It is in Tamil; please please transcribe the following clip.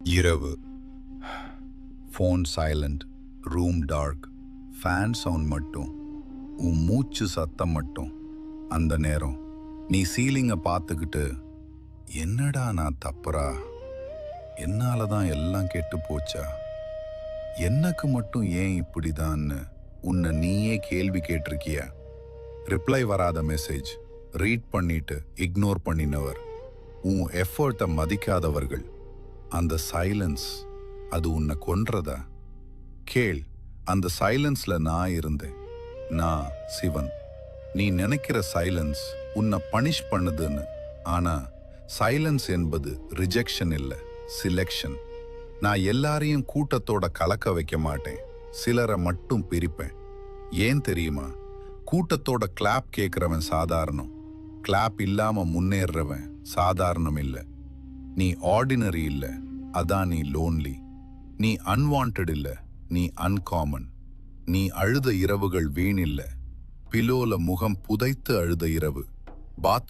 இரவு. Phone silent, room dark, fan sound மட்டும், உன் மூச்சு சத்தம் மட்டும். அந்த நேரம் நீ சீலிங்கை பார்த்துக்கிட்டு, என்னடா நான் தப்புறா? என்னால தான் எல்லாம் கெட்டு போச்சா? எனக்கு மட்டும் ஏன் இப்படிதான்னு உன்னை நீயே கேள்வி கேட்டிருக்கியா? ரிப்ளை வராத மெசேஜ் ரீட் பண்ணிட்டு இக்னோர் பண்ணினவர், உன் எஃபர்ட்டை மதிக்காதவர்கள். அந்த சைலன்ஸ் அது உன்னை கொன்றதா? கேள், அந்த சைலன்ஸ்ல நான் இருந்தேன். நான் சிவன். நீ நினைக்கிற சைலன்ஸ் உன்னை பனிஷ் பண்ணுதுன்னு. ஆனா சைலன்ஸ் என்பது ரிஜெக்ஷன் இல்ல, சிலெக்ஷன். நான் எல்லாரையும் கூட்டத்தோட கலக்க வைக்க மாட்டேன், சிலரை மட்டும் பிரிப்பேன். ஏன் தெரியுமா? கூட்டத்தோட கிளாப் கேட்கிறவன் சாதாரணம், கிளாப் இல்லாம முன்னேறவன் சாதாரணம் இல்லை. நீ ஆர்டினரி இல்ல, அதான் நீ லோன்லி. நீ அன்வான்டட் இல்ல, நீ அன்காமன். நீ அழுத இரவுகள் வீணில்ல, பிலோல முகம் புதைத்து அழுத இரவு. பாத்